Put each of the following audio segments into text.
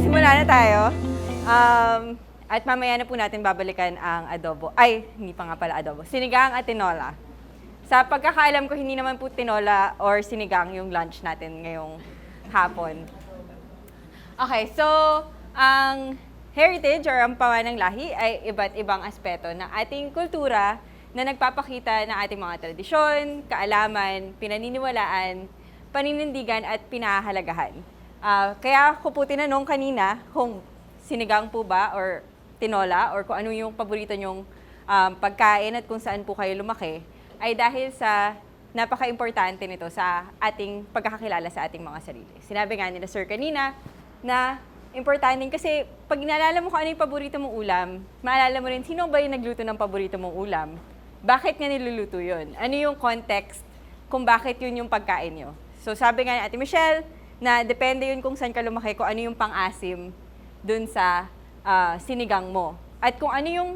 Simula na tayo. At mamaya na po natin babalikan ang adobo. Ay, hindi pa nga pala adobo. Sinigang at tinola. Sa pagkakaalam ko, hindi naman po tinola or sinigang yung lunch natin ngayong hapon. Okay, so ang heritage or ang pamanang lahi ay iba't ibang aspeto ng ating kultura na nagpapakita ng ating mga tradisyon, kaalaman, pinaniniwalaan, paninindigan at pinahahalagahan. Kaya ko po tinanong kanina kung sinigang po ba or tinola or kung ano yung paborito nyong pagkain at kung saan po kayo lumaki ay dahil sa napaka-importante nito sa ating pagkakakilala sa ating mga sarili. Sinabi nga nila Sir kanina na importante kasi pag inaalala mo kung ano yung paborito mong ulam, maalala mo rin sino ba yung nagluto ng paborito mong ulam, bakit nga niluluto yun, ano yung context kung bakit yun yung pagkain nyo. So sabi nga ni Ate Michelle, na depende yun kung saan ka lumaki, kung ano yung pang-asim dun sa sinigang mo. At kung ano yung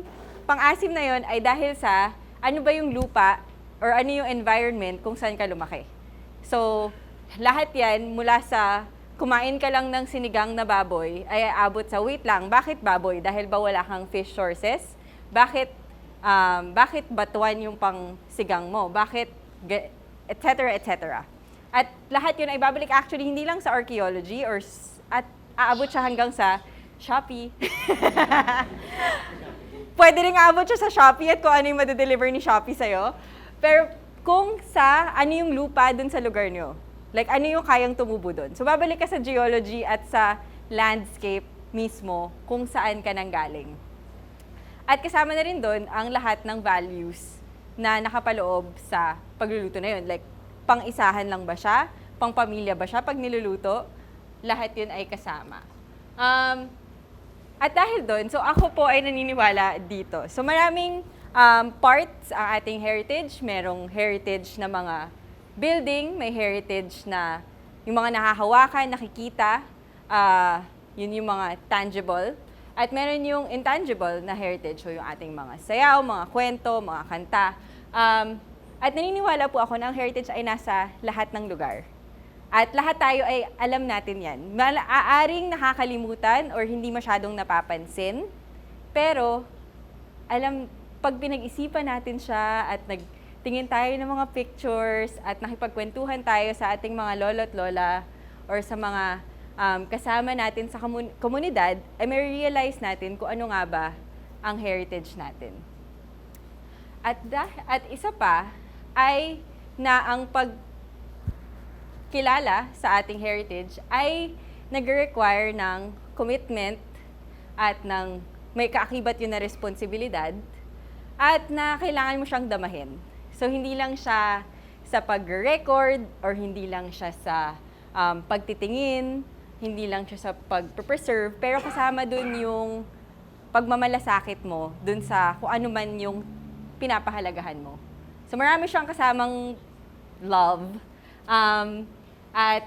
pang-asim na yun ay dahil sa ano ba yung lupa or ano yung environment kung saan ka lumaki. So, lahat yan mula sa kumain ka lang ng sinigang na baboy ay aabot sa wait lang. Bakit baboy? Dahil ba wala kang fish sources? Bakit batuan yung pang-sigang mo? Bakit, etc., etc. At lahat yun ay babalik actually hindi lang sa archaeology at aabot siya hanggang sa Shopee. Pwede rin aabot siya sa Shopee at kung ano yung madedeliver ni Shopee sa'yo. Pero kung sa ano yung lupa dun sa lugar nyo. Like ano yung kayang tumubo dun. So babalik ka sa geology at sa landscape mismo kung saan ka nanggaling. At kasama na rin dun ang lahat ng values na nakapaloob sa pagluluto na yun. Like pang-isahan lang ba siya? Pang-pamilya ba siya? Pag niluluto, lahat yun ay kasama. At dahil doon, so ako po ay naniniwala dito. So maraming parts ang ating heritage. Merong heritage na mga building, may heritage na yung mga nakahawakan, nakikita, yun yung mga tangible. At meron yung intangible na heritage, so yung ating mga sayaw, mga kwento, mga kanta. At naniniwala po ako na ang heritage ay nasa lahat ng lugar. At lahat tayo ay alam natin yan. Aaring nakakalimutan or hindi masyadong napapansin. Pero, pag pinag-isipan natin siya at nagtingin tayo ng mga pictures at nakipagkwentuhan tayo sa ating mga lolo't lola or sa mga kasama natin sa komunidad, ay may realize natin kung ano nga ba ang heritage natin. At isa pa, ay na ang pagkilala sa ating heritage ay nag-require ng commitment at ng may kaakibat yun na responsibilidad at na kailangan mo siyang damahin. So, hindi lang siya sa pag-record or hindi lang siya sa pagtitingin, hindi lang siya sa pag-preserve, pero kasama dun yung pagmamalasakit mo dun sa kung ano man yung pinapahalagahan mo. So marami siyang kasamang love. At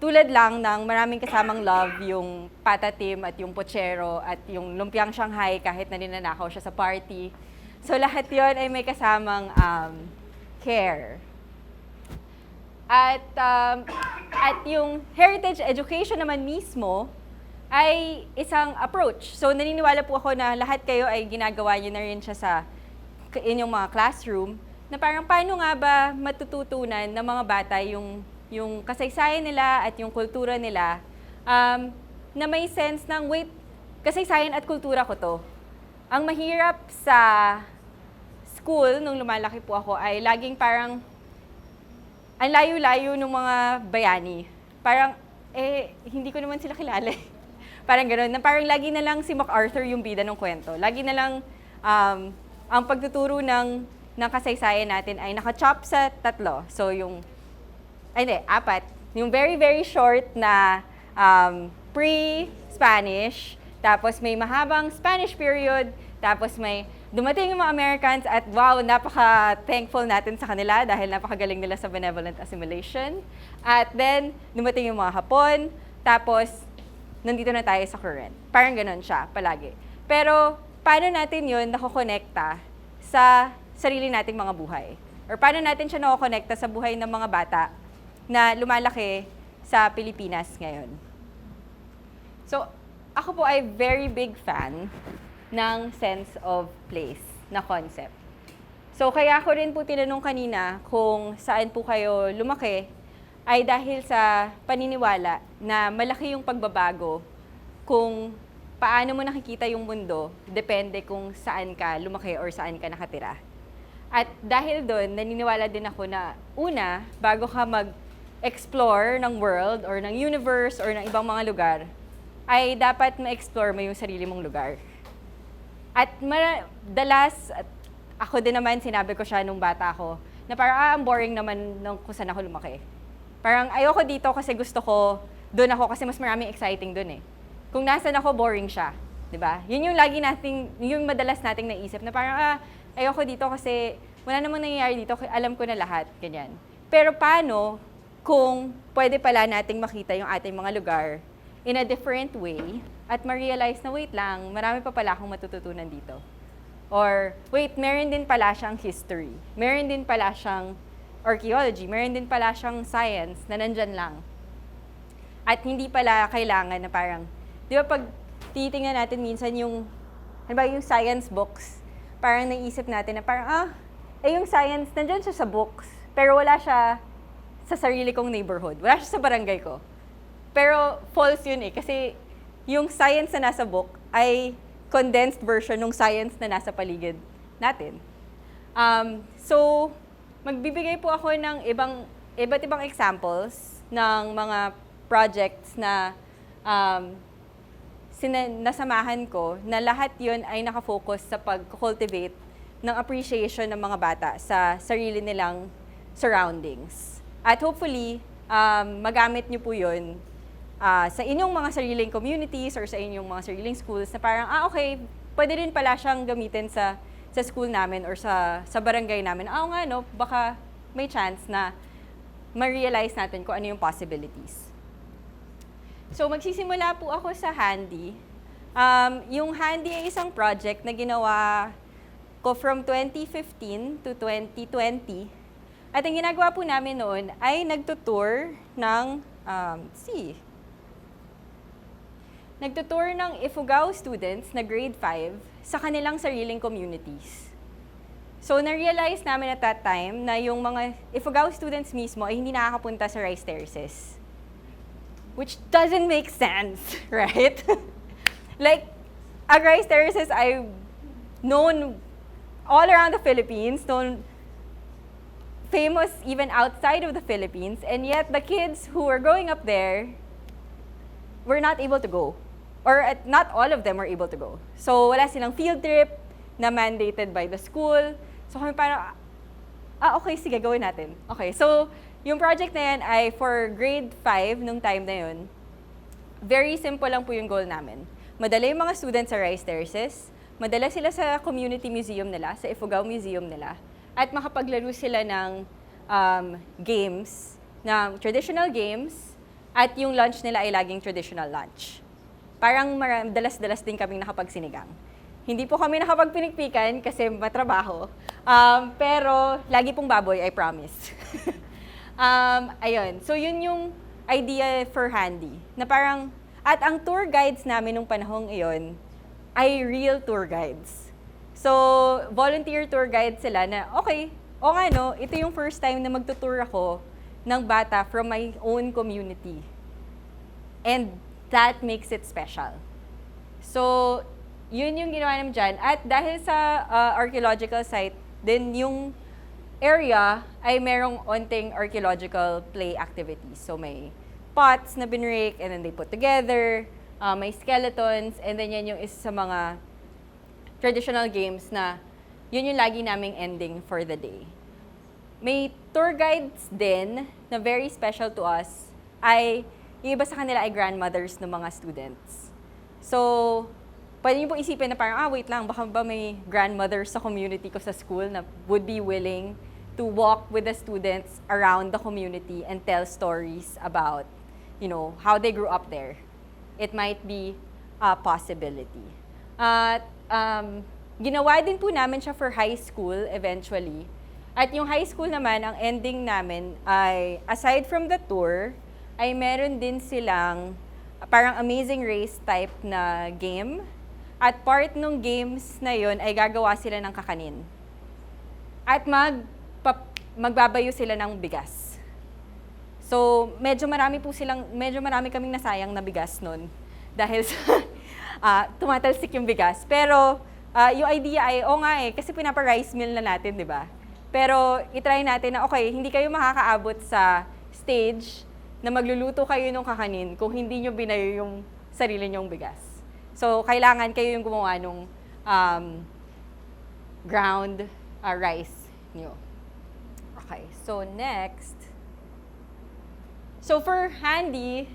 tulad lang ng maraming kasamang love yung patatim at yung pochero at yung lumpiang Shanghai kahit na ninanakaw siya sa party. So lahat yon ay may kasamang care. At yung heritage education naman mismo ay isang approach. So naniniwala po ako na lahat kayo ay ginagawa niyo na rin siya sa inyong mga classroom, na parang paano nga ba matututunan ng mga bata yung kasaysayan nila at yung kultura nila na may sense ng, wait, kasaysayan at kultura ko to. Ang mahirap sa school, nung lumalaki po ako, ay laging parang ang layo-layo ng mga bayani. Parang, hindi ko naman sila kilala. Parang gano'n, na parang lagi na lang si MacArthur yung bida ng kwento. Lagi na lang ang pagtuturo ng kasaysayan natin ay naka-chop sa 3. So apat. Yung very, very short na pre-Spanish, tapos may mahabang Spanish period, tapos may dumating yung mga Americans at wow, napaka-thankful natin sa kanila dahil napakagaling nila sa benevolent assimilation. At then, dumating yung mga Hapon, tapos nandito na tayo sa current. Parang ganun siya, palagi. Pero, paano natin yun nakokonekta sa sarili nating mga buhay? Or paano natin siya nakokonekta sa buhay ng mga bata na lumalaki sa Pilipinas ngayon? So, ako po ay very big fan ng sense of place na concept. So, kaya ko rin po tinanong kanina kung saan po kayo lumaki ay dahil sa paniniwala na malaki yung pagbabago kung paano mo nakikita yung mundo, depende kung saan ka lumaki or saan ka nakatira. At dahil doon, naniniwala din ako na una, bago ka mag-explore ng world or ng universe or ng ibang mga lugar, ay dapat ma-explore mo yung sarili mong lugar. At madalas, ako din naman, sinabi ko siya nung bata ako, na parang ang boring naman nung kung saan ako lumaki. Parang ayoko dito kasi gusto ko, doon ako kasi mas maraming exciting doon eh. Kung nasan ako, boring siya. 'Di ba? Yun yung lagi nating, yung madalas nating naisip na parang ayoko dito kasi wala namang nangyayari dito, alam ko na lahat, ganyan. Pero paano kung pwede pala nating makita yung ating mga lugar in a different way at ma-realize na wait lang, marami pa pala akong matututunan dito. Or wait, meron din pala siyang history. Meron din pala siyang archaeology. Meron din pala siyang science na nandyan lang. At hindi pala kailangan na parang, di ba pag titingnan natin minsan yung, ano ba, yung science books, parang naisip natin na parang, yung science, nandyan siya sa books, pero wala siya sa sarili kong neighborhood. Wala siya sa barangay ko. Pero false yun eh, kasi yung science na nasa book ay condensed version ng science na nasa paligid natin. So, magbibigay po ako ng iba't ibang examples ng mga projects na nasamahan ko, na lahat yun ay nakafocus sa pag-cultivate ng appreciation ng mga bata sa sarili nilang surroundings. At hopefully, magamit nyo po yun sa inyong mga sariling communities or sa inyong mga sariling schools na parang, okay, pwede rin pala siyang gamitin sa school namin or sa barangay namin. Oo nga, no, baka may chance na ma-realize natin kung ano yung possibilities. So, magsisimula po ako sa Handy. Yung Handy ay isang project na ginawa ko from 2015 to 2020. At ang ginagawa po namin noon ay nagtutour ng, nagtutour ng Ifugao students na grade 5 sa kanilang sariling communities. So, na-realize namin at that time na yung mga Ifugao students mismo ay hindi nakakapunta sa rice terraces. Which doesn't make sense, right? Like, rice terraces ay known all around the Philippines, known famous even outside of the Philippines, and yet the kids who were growing up there were not able to go. Or not all of them were able to go. So, wala silang field trip na mandated by the school. So, kami parang, okay, sige, gawin natin. Okay, so, yung project na yan ay for grade 5 nung time na yun. Very simple lang po yung goal namin. Madala yung mga students sa rice terraces, madala sila sa community museum nila, sa Ifugao Museum nila, at makapaglaro sila ng games, ng traditional games, at yung lunch nila ay laging traditional lunch. Parang dalas-dalas din kaming nakapagsinigang. Hindi po kami nakapagpinikpikan kasi matrabaho. Pero lagi pong baboy, I promise. Ayun. So yun yung idea for Handy. Na parang, at ang tour guides namin nung panahong iyon ay real tour guides. So, volunteer tour guides sila na, okay, o nga no, ito yung first time na magtutour ako ng bata from my own community. And that makes it special. So, yun yung ginawa namin dyan. At dahil sa archaeological site, then yung area ay merong onting archaeological play activities. So, may pots na binrake and then they put together, may skeletons, and then yan yung isa sa mga traditional games na yun yung lagi naming ending for the day. May tour guides din na very special to us ay yung iba sa kanila ay grandmothers ng mga students. So, pwede niyo po isipin na parang, wait lang, baka ba may grandmothers sa community ko sa school na would be willing to walk with the students around the community and tell stories about, you know, how they grew up there. It might be a possibility. At ginawa din po namin siya for high school eventually. At yung high school naman, ang ending namin ay, aside from the tour, ay meron din silang parang Amazing Race type na game. At part nung games na yon ay gagawa sila ng kakanin. At magbabayo sila ng bigas. So, medyo marami kaming nasayang na bigas nun. Dahil sa tumatalsik yung bigas. Pero, yung idea ay, kasi pinapa-rice meal na natin, di ba? Pero, itry natin na, okay, hindi kayo makakaabot sa stage na magluluto kayo ng kakanin kung hindi nyo binayo yung sarili nyong bigas. So, kailangan kayo yung gumawa ng ground rice nyo. Okay, so next. So for handy,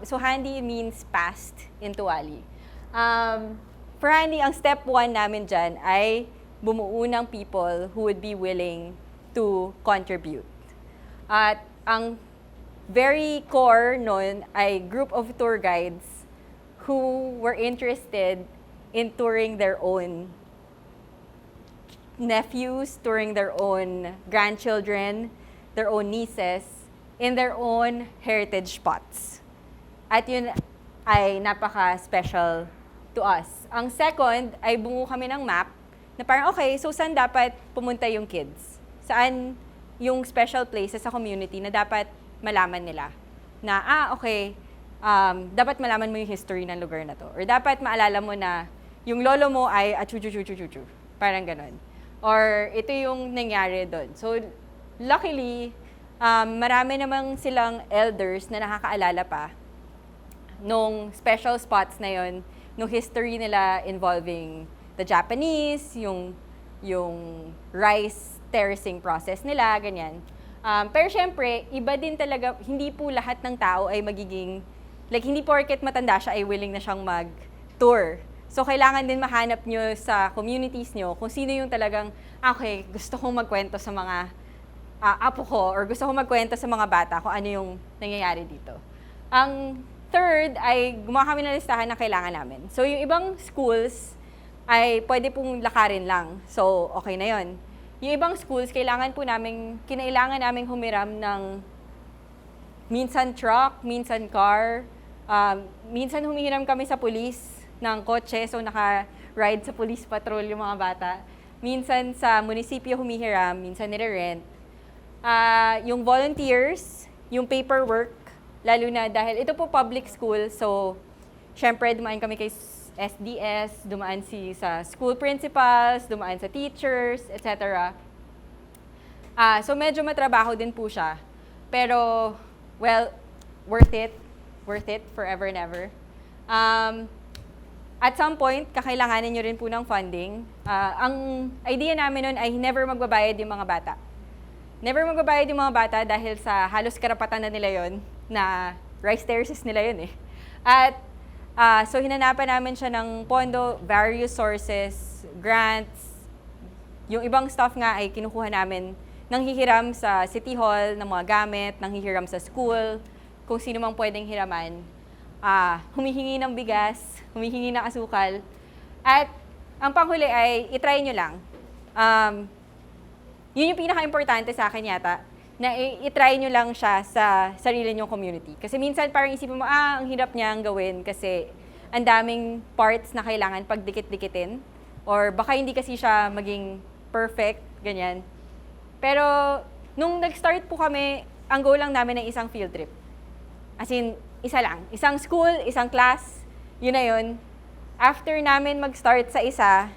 so handy means past in Tuwali. For handy, ang step 1 namin dyan ay bumuo ng people who would be willing to contribute. At ang very core nun ay group of tour guides who were interested in touring their own nephews, touring their own grandchildren, their own nieces, in their own heritage spots. At yun ay napaka-special to us. Ang second ay bumuo kami ng map na parang, okay, so saan dapat pumunta yung kids? Saan yung special places sa community na dapat malaman nila? Na, okay, dapat malaman mo yung history ng lugar na to. Or dapat maalala mo na yung lolo mo ay achu-chu-chu-chu-chu. Parang ganon. Or ito yung nangyari doon. So, luckily, marami namang silang elders na nakakaalala pa nung special spots na yon, nung history nila involving the Japanese, yung rice terracing process nila, ganyan. Pero syempre, iba din talaga, hindi po lahat ng tao ay magiging, hindi porket matanda siya ay willing na siyang mag-tour. So, kailangan din mahanap nyo sa communities nyo kung sino yung talagang, okay, gusto kong magkwento sa mga apo ko or gusto kong magkwento sa mga bata kung ano yung nangyayari dito. Ang third ay gumawa kami ng listahan na kailangan namin. So, yung ibang schools ay pwede pong lakarin lang. So, okay na yon. Yung ibang schools, kinailangan namin humiram ng minsan truck, minsan car, minsan humihiram kami sa police ng kotse, so naka-ride sa police patrol yung mga bata. Minsan sa munisipyo humihiram, minsan nire-rent. Yung volunteers, yung paperwork, lalo na dahil ito po public school, so syempre dumaan kami kay SDS, dumaan sa school principals, dumaan sa teachers, etc. So medyo matrabaho din po siya. Pero, well, worth it forever and ever. At some point, kakailanganin nyo rin po ng funding. Ang idea namin nun ay never magbabayad yung mga bata. Never magbabayad yung mga bata dahil sa halos karapatan na nila yon, na rice terraces nila yun eh. At so hinanapan namin siya ng pondo, various sources, grants. Yung ibang stuff nga ay kinukuha namin nanghihiram sa City Hall ng mga gamit, nanghihiram sa school, kung sino mang pwedeng hiraman. Humihingi ng bigas, humihingi ng asukal. At ang panghuli ay itry nyo lang. Yun yung pinaka-importante sa akin yata, na itry nyo lang siya sa sarili nyong community. Kasi minsan parang isipin mo, ang hirap niyang gawin kasi ang daming parts na kailangan pagdikit-dikitin. Or baka hindi kasi siya maging perfect, ganyan. Pero nung nag-start po kami, ang goal lang namin ay isang field trip. As in, isa lang. Isang school, isang class, yun na yun. After namin mag-start sa isa,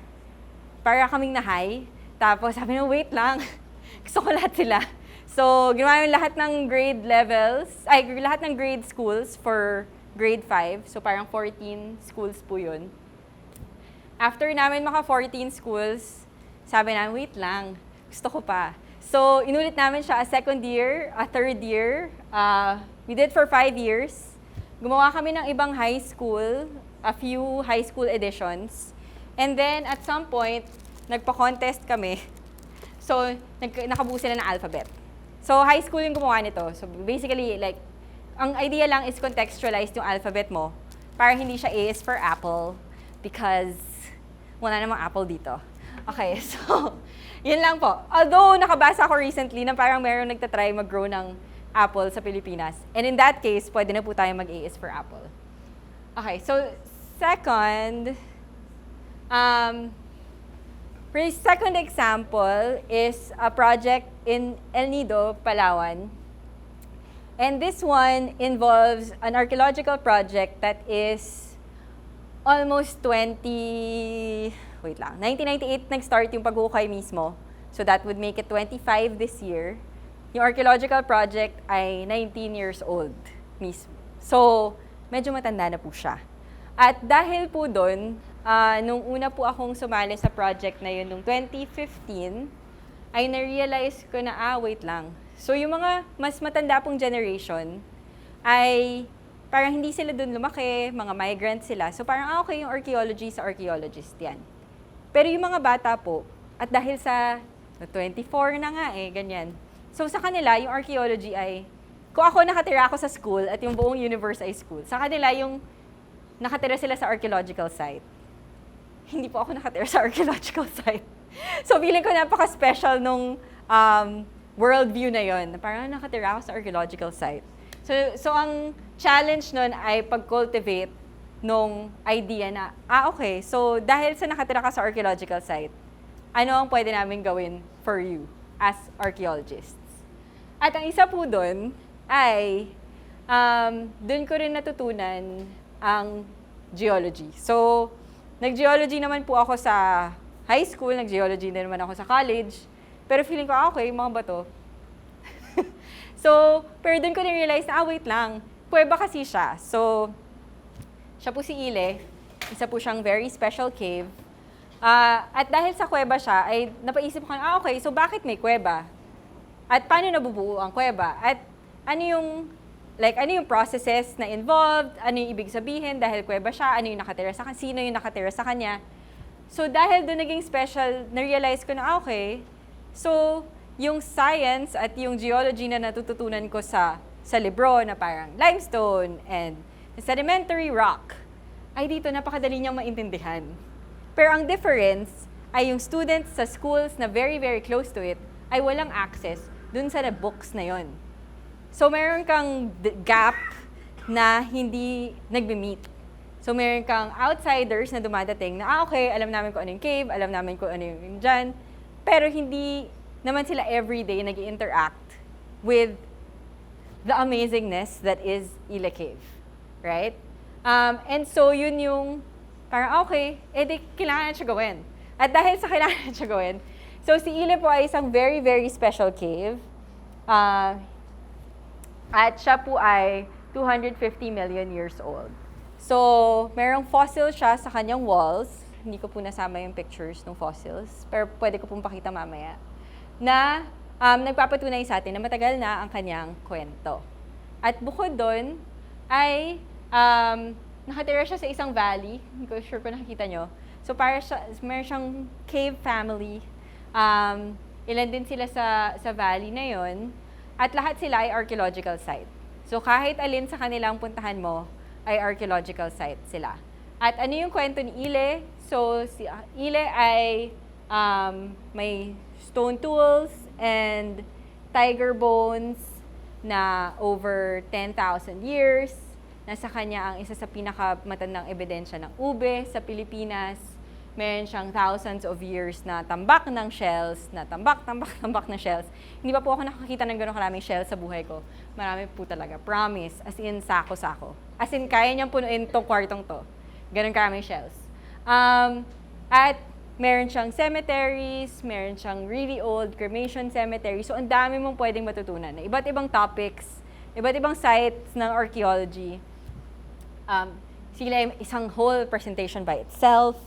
para kaming na-high. Tapos sabi nyo, wait lang. Gusto ko lahat sila. So, ginawa namin lahat ng grade levels, lahat ng grade schools for grade 5. So, parang 14 schools po yun. After namin maka 14 schools, sabi namin, wait lang. Gusto ko pa. So, inulit namin siya a second year, a third year. We did for 5 years. Gumawa kami ng ibang high school, a few high school editions. And then, at some point, nagpa-contest kami. So, nakabuo sila ng alphabet. So, high school yung gumawa nito. So, basically, ang idea lang is contextualize yung alphabet mo para hindi siya A is for apple because wala namang apple dito. Okay, so, yun lang po. Although, nakabasa ako recently na parang meron nagtatry mag-grow ng apple sa Pilipinas. And in that case, pwede na po tayo mag-A is for apple. Okay, so second, for the second example is a project in El Nido, Palawan. And this one involves an archaeological project that is almost 1998 nag-start yung paghukay mismo. So that would make it 25 this year. Yung archaeological project ay 19 years old mismo. So, medyo matanda na po siya. At dahil po doon, nung una po akong sumali sa project na yun, nung 2015, ay na-realize ko na, wait lang. So, yung mga mas matanda pong generation ay parang hindi sila doon lumaki, mga migrant sila. So, parang okay yung archaeology sa archaeologist yan. Pero yung mga bata po, at dahil sa 24 na nga ganyan. So, sa kanila, yung archaeology ay, kung ako nakatira ako sa school at yung buong universe ay school, sa kanila yung nakatira sila sa archaeological site. Hindi po ako nakatira sa archaeological site. So, feeling ko napaka-special nung worldview na yon. Parang nakatira ako sa archaeological site. So ang challenge nun ay pag-cultivate nung idea na, okay, so dahil sa nakatira ka sa archaeological site, ano ang pwede namin gawin for you as archaeologists? At ang isa po dun ay, dun ko rin natutunan ang geology. So, nag-geology naman po ako sa high school, nag-geology na naman ako sa college, pero feeling ko, okay, mga bato. So, pero dun ko na-realize na, wait lang, kuweba kasi siya. So, siya po si Ile, isa po siyang very special cave. At dahil sa kuweba siya, ay napaisip ko, okay, so bakit may kuweba? At paano nabubuo ang kuweba? At ano yung processes na involved? Ano yung ibig sabihin dahil kuweba siya? Ano yung nakatira sa kanya? Sino yung nakatira sa kanya? So, dahil doon naging special, na-realize ko na, okay, so, yung science at yung geology na natututunan ko sa libro na parang limestone and sedimentary rock, ay dito napakadali niyang maintindihan. Pero ang difference ay yung students sa schools na very, very close to it ay walang access dun sa books na yon. So meron kang gap na hindi nagbe-meet. So meron kang outsiders na dumadating na, okay, alam namin kung ano yung cave, alam namin kung ano yung dyan, pero hindi naman sila everyday nag-interact with the amazingness that is Ile Cave, right? And so yun yung parang okay, di kailangan siya gawin. At dahil sa kailangan siya gawin, so si Ile po ay isang very, very special cave. At siya po ay 250 million years old. So, merong fossil siya sa kanyang walls. Hindi ko po nasama yung pictures ng fossils, pero pwede ko pong pakita mamaya. Na nagpapatunay sa atin na matagal na ang kanyang kwento. At bukod doon, ay nakatira siya sa isang valley. Hindi ko sure kung nakikita nyo. So, meron siyang cave family. Ilan din sila sa valley na yon. At lahat sila ay archaeological site. So, kahit alin sa kanilang puntahan mo, ay archaeological site sila. At ano yung kwento ni Ile? So, si Ile ay may stone tools and tiger bones na over 10,000 years. Nasa kanya ang isa sa pinakamatandang ebidensya ng ube sa Pilipinas. Meron siyang thousands of years na tambak ng shells, na tambak ng shells. Hindi pa po ako nakakita ng gano'ng karaming shells sa buhay ko. Marami po talaga, promise. As in, sako-sako. As in, kaya niyang punuin tong kwartong to. Ganun karaming shells. At meron siyang cemeteries, meron siyang really old cremation cemetery. So, ang dami mong pwedeng matutunan. Iba't ibang topics, iba't ibang sites ng archaeology. Sila ay isang whole presentation by itself.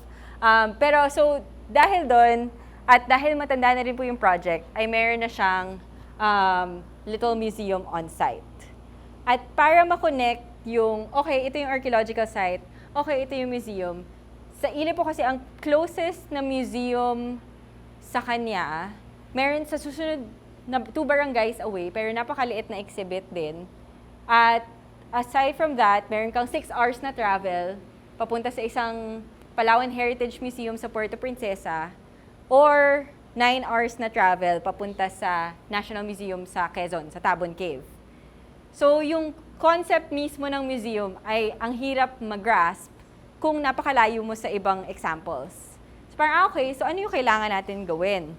Pero, so, dahil doon, at dahil matanda na rin po yung project, ay meron na siyang little museum on site. At para ma-connect yung, okay, ito yung archaeological site, okay, ito yung museum. Sa Ile po kasi ang closest na museum sa kanya, meron sa susunod na 2 barangays away, pero napakaliit na exhibit din. At aside from that, meron kang 6 hours na travel papunta sa isang Palawan Heritage Museum sa Puerto Princesa or 9 hours na travel papunta sa National Museum sa Quezon, sa Tabon Cave. So, yung concept mismo ng museum ay ang hirap mag-grasp kung napakalayo mo sa ibang examples. So, parang, okay, so ano yung kailangan natin gawin?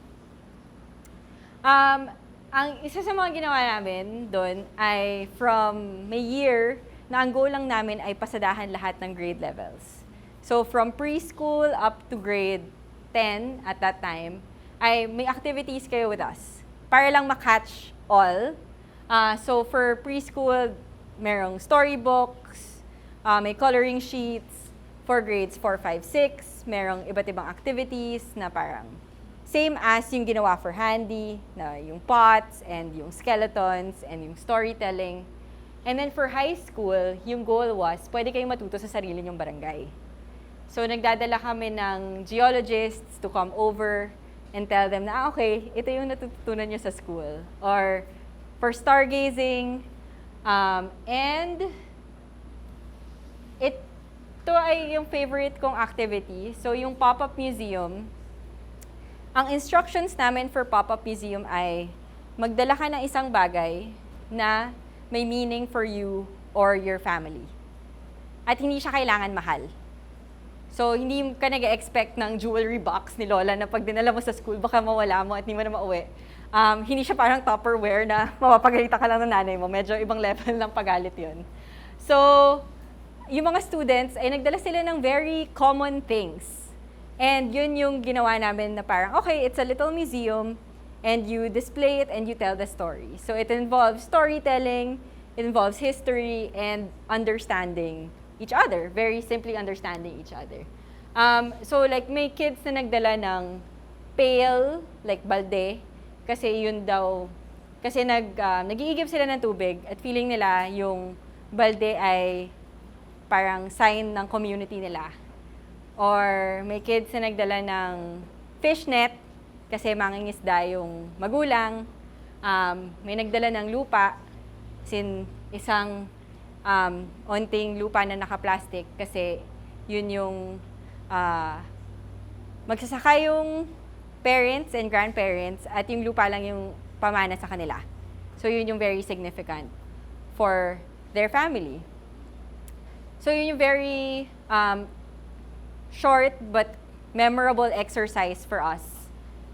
Ang isa sa mga ginawa namin doon ay from may year na ang goal lang namin ay pasadahan lahat ng grade levels. So, from preschool up to grade 10 at that time, ay may activities kayo with us para lang ma-catch all. So, for preschool, merong storybooks, may coloring sheets. For grades 4, 5, 6, merong iba't ibang activities na parang same as yung ginawa for handy, na yung pots and yung skeletons and yung storytelling. And then for high school, yung goal was, pwede kayong matuto sa sarili nyong barangay. So nagdadala kami ng geologists to come over and tell them na, okay, ito yung natutunan nyo sa school. Or for stargazing, and ito ay yung favorite kong activity. So yung pop-up museum, ang instructions namin for pop-up museum ay magdala ka ng isang bagay na may meaning for you or your family. At hindi siya kailangan mahal. So, hindi ka nag-expect ng jewelry box ni Lola na pag dinala mo sa school, baka mawala mo at hindi mo na mauwi. Hindi siya parang Tupperware na mapapagalitan ka lang ng nanay mo. Medyo ibang level ng pagalit yun. So, yung mga students ay nagdala sila ng very common things. And yun yung ginawa namin na parang, okay, it's a little museum, and you display it and you tell the story. So it involves storytelling, it involves history, and understanding each other. Very simply understanding each other. So like may kids na nagdala ng pail, like balde, kasi yun daw, kasi nag-iigib sila ng tubig at feeling nila yung balde ay parang sign ng community nila. Or may kids na nagdala ng fishnet kasi mangingisda yung magulang. May nagdala ng lupa, isang onting lupa na naka-plastic kasi yun yung magsasaka yung parents and grandparents at yung lupa lang yung pamana sa kanila. So yun yung very significant for their family. So yun yung very short but memorable exercise for us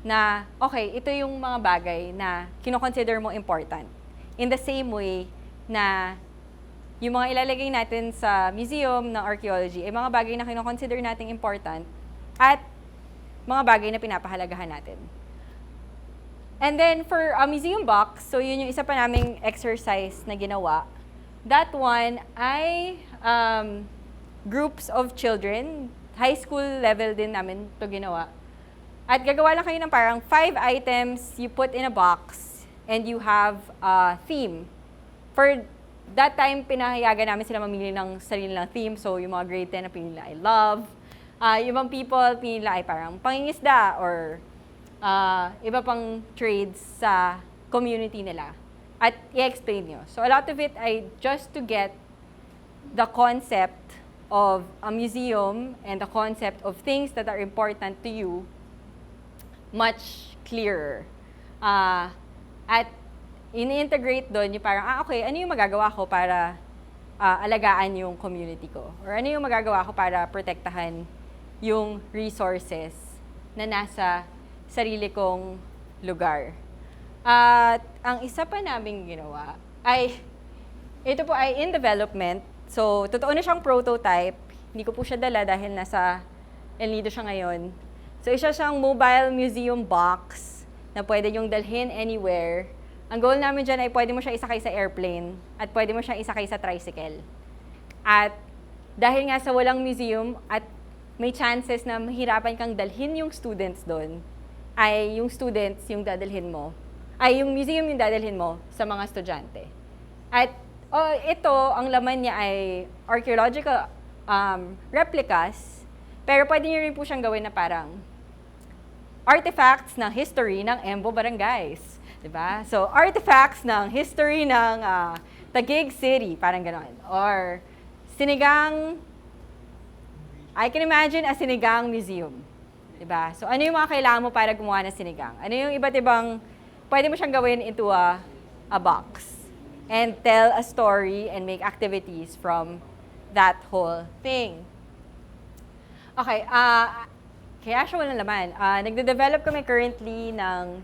na, okay, ito yung mga bagay na kino-consider mo important. In the same way na yung mga ilalagay natin sa museum ng archaeology ay mga bagay na kino-consider nating important at mga bagay na pinapahalagahan natin. And then for a museum box, so yun yung isa pa naming exercise na ginawa. That one ay groups of children, high school level din namin to ginawa. At gagawa lang kayo ng parang 5 items you put in a box and you have a theme. For that time, pinahayagan namin sila mamili ng sarili ng theme. So yung mga grade 10 na pinili nila ay love. Yung mga people, pinili nila ay parang pangingisda or iba pang trades sa community nila. At i-explain nyo. So a lot of it ay just to get the concept of a museum and the concept of things that are important to you much clearer. At ini-integrate doon yung parang, okay, ano yung magagawa ko para alagaan yung community ko? Or ano yung magagawa ko para protektahan yung resources na nasa sarili kong lugar? At ang isa pa naming ginawa ay, ito po ay in development. So, totoo na siyang prototype. Hindi ko po siya dala dahil nasa El Nido siya ngayon. So, isa siyang mobile museum box na pwede niyong dalhin anywhere. Ang goal namin dyan ay pwede mo siya isakay sa airplane at pwede mo siya isakay sa tricycle. At dahil nga sa walang museum at may chances na mahirapan kang dalhin yung students doon, ay yung students yung dadalhin mo, ay yung museum yung dadalhin mo sa mga estudyante. At ito, ang laman niya ay archaeological replicas, pero pwede niyo rin po siyang gawin na parang artifacts ng history ng Embo Barangays. Diba? So, artifacts ng history ng Taguig City, parang gano'n. Or sinigang, I can imagine a sinigang museum. Diba? So, ano yung mga kailangan mo para gumawa ng sinigang? Ano yung iba't ibang, pwede mo siyang gawin into a box. and tell a story and make activities from that whole thing. Okay, kaya siya walang laman. Nagde-develop kami currently ng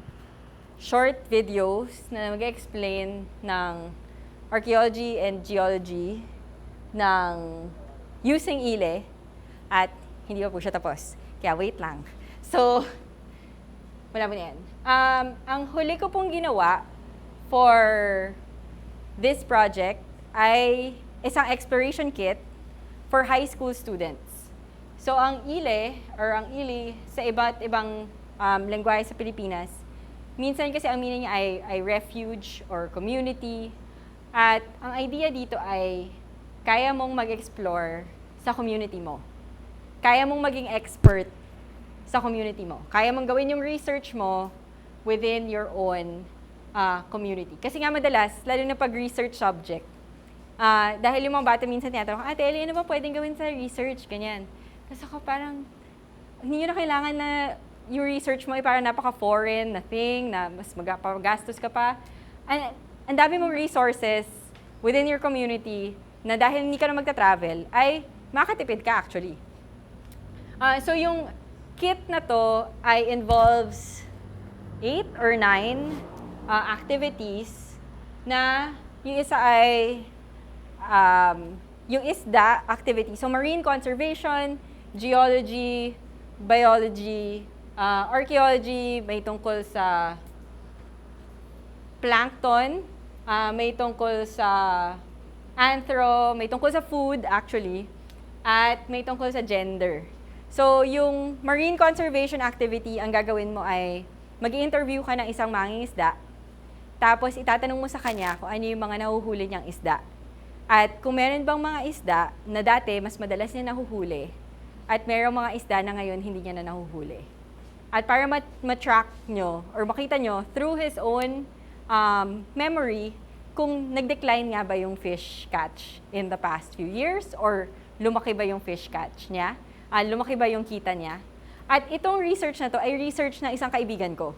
short videos na mag-explain ng archaeology and geology ng using Ellie, at hindi pa po siya tapos. Kaya wait lang. So, wala mo na yan. Ang huli ko pong ginawa for this project ay isang exploration kit for high school students. So, ang Ellie sa iba't ibang lengguwahe sa Pilipinas, minsan kasi ang meaning niya ay refuge or community. At ang idea dito ay kaya mong mag-explore sa community mo. Kaya mong maging expert sa community mo. Kaya mong gawin yung research mo within your own community. Kasi nga madalas, lalo na pag-research subject, dahil yung mga bata minsan tinatanong, Ate Ellie, ano ba pwedeng gawin sa research? Ganyan. Kasi ako parang, hindi nyo na kailangan na yung research mo ay parang napaka-foreign na thing, na mas magagastos ka pa. Ang dami mong resources within your community na dahil hindi ka na magta-travel, ay makatipid ka actually. So yung kit na to ay involves 8 or 9 activities na yung isa ay yung isda activity. So marine conservation, geology, biology, archaeology, may tungkol sa plankton, may tungkol sa may tungkol sa food actually, at may tungkol sa gender. So yung marine conservation activity, ang gagawin mo ay mag-i-interview ka ng isang mangingisda, tapos itatanong mo sa kanya kung ano yung mga nahuhuli niyang isda. At kung meron bang mga isda na dati mas madalas niya nahuhuli, at merong mga isda na ngayon hindi niya na nahuhuli. At para ma-track nyo or makita nyo through his own memory kung nag-decline nga ba yung fish catch in the past few years, or lumaki ba yung fish catch niya, lumaki ba yung kita niya. At itong research na to ay research ng isang kaibigan ko.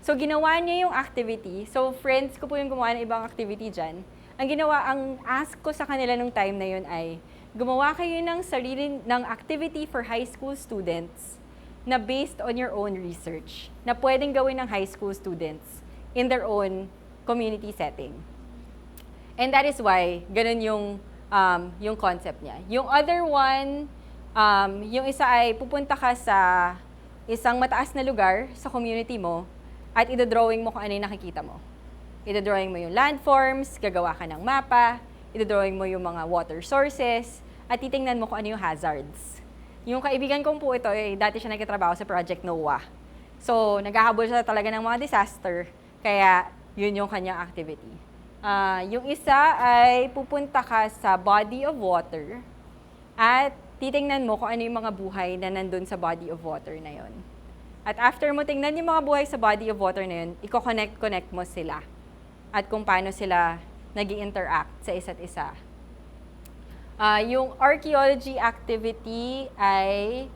So ginawa niya yung activity, so friends ko po yung gumawa ng ibang activity dyan. Ang ask ko sa kanila nung time na yun ay, gumawa kayo ng ng activity for high school students na based on your own research, na pwedeng gawin ng high school students in their own community setting. And that is why, ganun yung concept niya. Yung other one, yung isa ay pupunta ka sa isang mataas na lugar sa community mo at idodrawing mo kung ano yung nakikita mo. Idodrawing mo yung landforms, gagawa ka ng mapa, idodrawing mo yung mga water sources, at titingnan mo kung ano yung hazards. Yung kaibigan kong po ito, dati siya nagtatrabaho sa Project NOAA. So, naghahabol siya talaga ng mga disaster, kaya yun yung kanyang activity. Yung isa ay pupunta ka sa body of water at titingnan mo kung ano yung mga buhay na nandun sa body of water na yun. At after mo tingnan yung mga buhay sa body of water na yun, i-connect mo sila at kung paano sila nag-i-interact sa isa't isa. Yung archaeology activity ay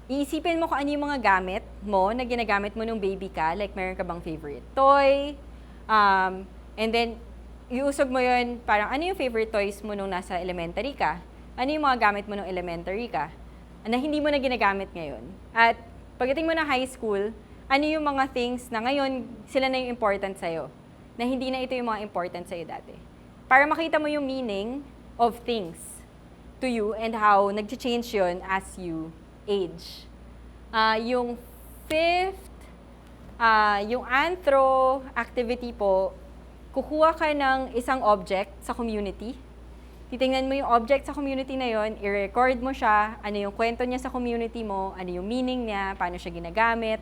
iisipin mo kung ano yung mga gamit mo na ginagamit mo nung baby ka, like meron ka bang favorite toy, and then iusog mo yun, parang ano yung favorite toys mo nung nasa elementary ka, ano yung mga gamit mo nung elementary ka, na hindi mo na ginagamit ngayon. At pagdating mo na high school, ano yung mga things na ngayon sila na yung important sa'yo, na hindi na ito yung mga important sa'yo dati. Para makita mo yung meaning of things to you and how nag-change yun as you age. Yung fifth, yung anthro activity po, kukuha ka ng isang object sa community. Titingnan mo yung object sa community na yon, i-record mo siya, ano yung kwento niya sa community mo, ano yung meaning niya, paano siya ginagamit,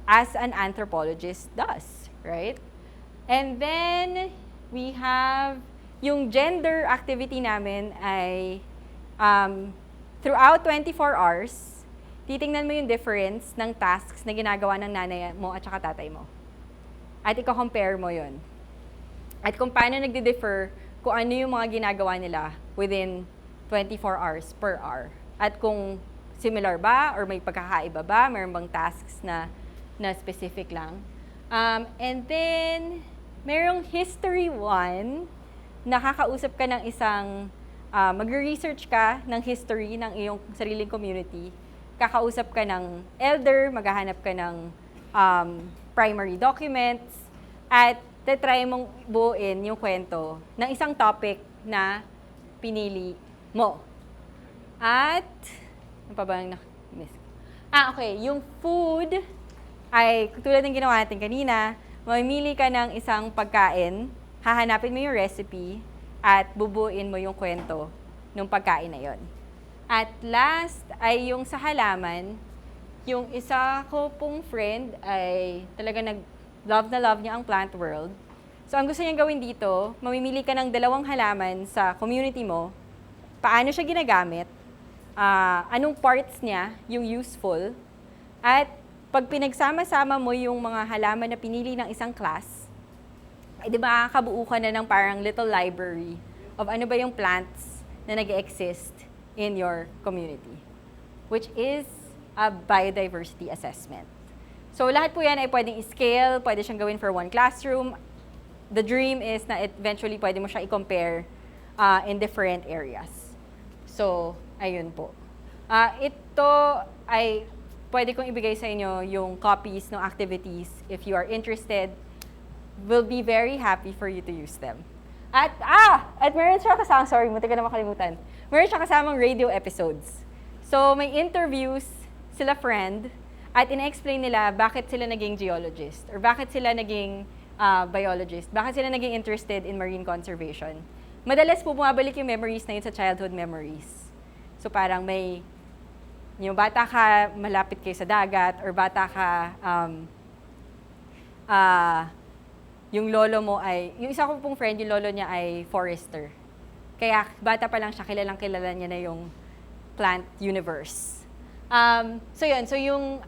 as an anthropologist does, right? And then, we have yung gender activity namin ay throughout 24 hours, titingnan mo yung difference ng tasks na ginagawa ng nanay mo at saka tatay mo. At i-compare mo yun. At kung paano nagdi-differ, kung ano yung mga ginagawa nila within 24 hours per hour. At kung similar ba or may pagkakaiba ba, mayroon bang tasks na specific lang. And then, merong History 1, nakakausap ka ng isang, magre-research ka ng history ng iyong sariling community. Kakausap ka ng elder, maghahanap ka ng primary documents, at try mong buuin yung kwento ng isang topic na pinili mo. At, ano pa ba ang miss? Okay, yung food ay, tulad ng ginawa natin kanina, mamimili ka ng isang pagkain, hahanapin mo yung recipe, at bubuin mo yung kwento ng pagkain na yon. At last ay yung sa halaman, yung isa ko pong friend ay talaga love na love niya ang plant world. So ang gusto niya gawin dito, mamimili ka ng 2 halaman sa community mo, paano siya ginagamit, anong parts niya, yung useful, at pag pinagsama-sama mo yung mga halaman na pinili ng isang class, di ba, kabuo ka na ng parang little library of ano ba yung plants na nag-exist in your community, which is a biodiversity assessment. So lahat po yan ay pwedeng i-scale, pwede siyang gawin for one classroom. The dream is na eventually pwede mo siya i-compare in different areas. So, ayun po. Ito ay pwede kong ibigay sa inyo yung copies ng activities. If you are interested, we'll be very happy for you to use them. At meron siya kasama, sorry, muntik ka na makalimutan. Meron siya kasamang radio episodes. So, may interviews sila friend at ina-explain nila bakit sila naging geologist or bakit sila naging biologist, bakit sila naging interested in marine conservation. Madalas po bumabalik yung memories na yun sa childhood memories. So, parang may yung bata ka, malapit kayo sa dagat, or bata ka, yung lolo mo ay, yung isa ko pong friend, yung lolo niya ay forester. Kaya bata pa lang siya, kilala niya na yung plant universe. So yun, so yung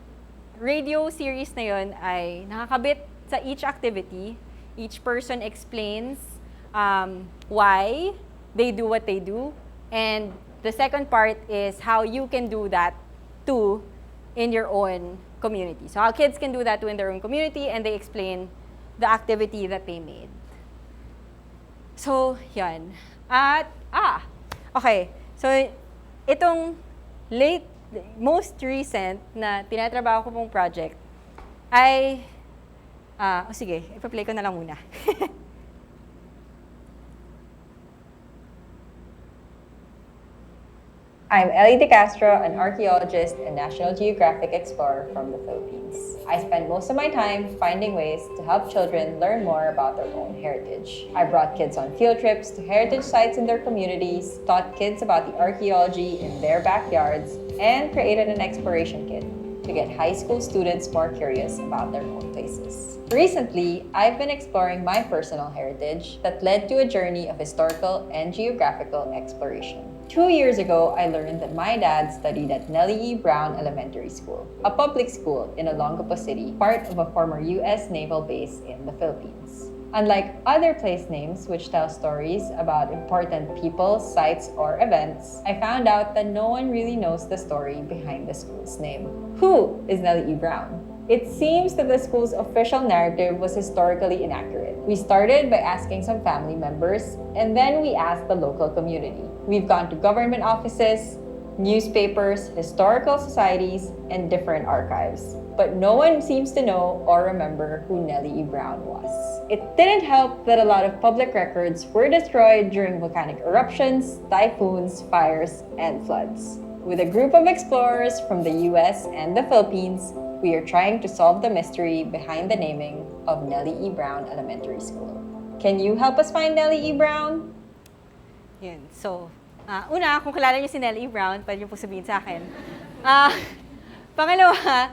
radio series na yun ay nakakabit sa each activity. Each person explains why they do what they do. And the second part is how you can do that too in your own community. So how kids can do that too in their own community, and they explain the activity that they made. So, yan. At, okay. So, itong most recent na tinatrabaho ko pong project ay, sige, ipa-play ko na lang muna. I'm Ellie de Castro, an archaeologist and National Geographic explorer from the Philippines. I spend most of my time finding ways to help children learn more about their own heritage. I brought kids on field trips to heritage sites in their communities, taught kids about the archaeology in their backyards, and created an exploration kit to get high school students more curious about their own places. Recently, I've been exploring my personal heritage that led to a journey of historical and geographical exploration. 2 years ago, I learned that my dad studied at Nellie E. Brown Elementary School, a public school in Olongapo City, part of a former U.S. naval base in the Philippines. Unlike other place names which tell stories about important people, sites, or events, I found out that no one really knows the story behind the school's name. Who is Nellie E. Brown? It seems that the school's official narrative was historically inaccurate. We started by asking some family members, and then we asked the local community. We've gone to government offices, newspapers, historical societies, and different archives. But no one seems to know or remember who Nellie E. Brown was. It didn't help that a lot of public records were destroyed during volcanic eruptions, typhoons, fires, and floods. With a group of explorers from the US and the Philippines, we are trying to solve the mystery behind the naming of Nellie E. Brown Elementary School. Can you help us find Nellie E. Brown? Yun. So, una, kung kilala niyo si Nellie E. Brown, pwede niyo po sabihin sa akin. Pangalawa,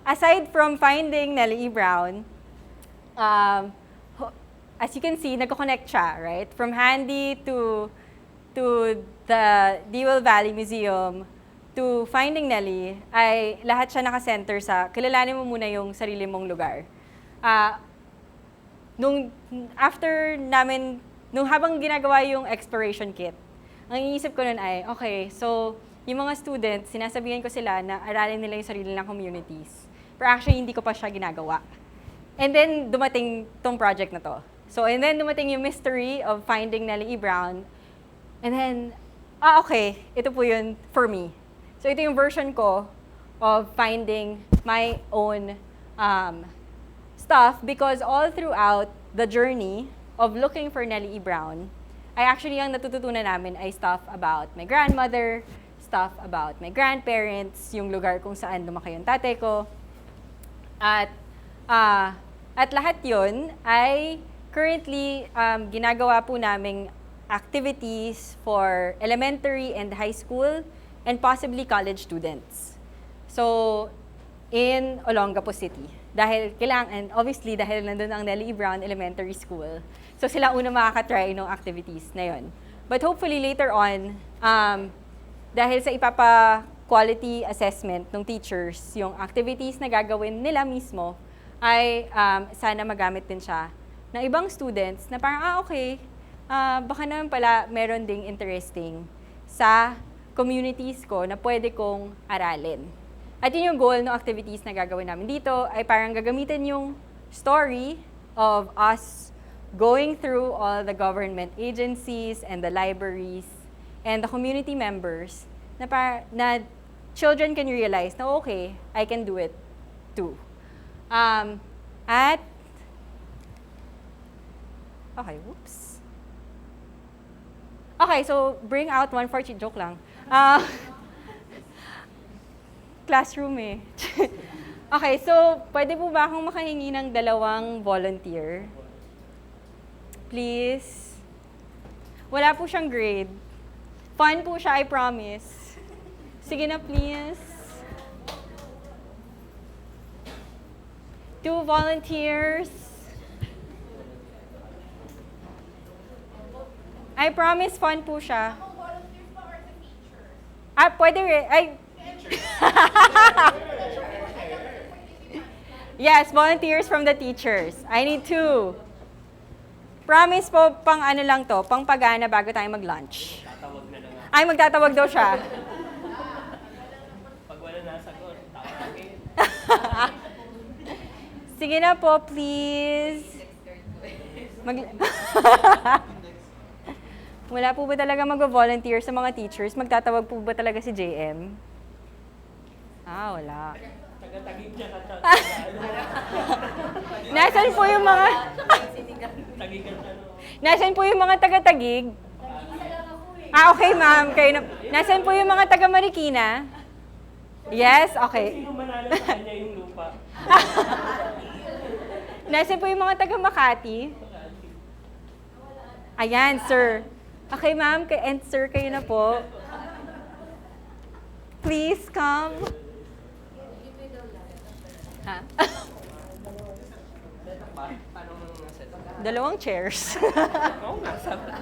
aside from finding Nellie E. Brown, as you can see, nagko-connect siya, right? From Handy to the Dewell Valley Museum to finding Nellie, ay lahat siya nakasenter sa kilalanin mo muna yung sarili mong lugar. Nung habang ginagawa yung exploration kit, ang iniisip ko nun ay, okay, so yung mga students, sinasabihan ko sila na aralin nila yung sarili ng communities. Pero actually, hindi ko pa siya ginagawa. And then, dumating tong project na to. So, and then dumating yung mystery of finding Nellie E. Brown. And then, okay, ito po yun for me. So, ito yung version ko of finding my own stuff because all throughout the journey of looking for Nellie E. Brown, actually, ang natututunan namin ay stuff about my grandmother, stuff about my grandparents, yung lugar kung saan lumaki yung tatay ko. At lahat yun ay currently ginagawa po naming activities for elementary and high school and possibly college students. So, in Olongapo City. Dahil and obviously, dahil nandun ang Nellie E. Brown Elementary School. So, sila una makaka-try ng activities na yun. But hopefully, later on, dahil sa ipapa-quality assessment ng teachers, yung activities na gagawin nila mismo, ay sana magamit din siya ng ibang students na parang, okay, baka naman pala meron ding interesting sa communities ko na pwede kong aralin. At yun yung goal ng activities na gagawin namin dito, ay parang gagamitin yung story of us going through all the government agencies and the libraries and the community members na children can realize na okay, I can do it too. Okay, whoops. Okay, so bring out 140, joke lang. Classroom eh. Okay, so pwede po ba akong makahingi ng 2 volunteer? Please. Wala po siyang grade. Fun po siya, I promise. Sige na, please. 2 volunteers. I promise fun po siya. Volunteers pa or the teachers? Pwede Yes, volunteers from the teachers. I need 2. Promise po, pang ano lang to, pang pagana bago tayo mag-lunch. Tatawag na lang ako. Ay, magtatawag daw siya. Pag wala nasagot, tawagin. Sige na po, please. Wala po ba talaga mag-volunteer sa mga teachers? Magtatawag po ba talaga si JM? Wala. Taga-tagig niya ka. Nasaan po yung mga... Tagigan ano. Nasaan po yung mga taga-tagig? Okay, ma'am. Nasaan po yung mga taga-Marikina? Yes? Okay. Sino manalo sa kanya yung lupa? Nasaan po yung mga taga-Makati? Ayan, sir. Okay, ma'am. And sir, kayo na po. Please come. Ha? Paano mo naset? 2 chairs. Oo nga, sabi.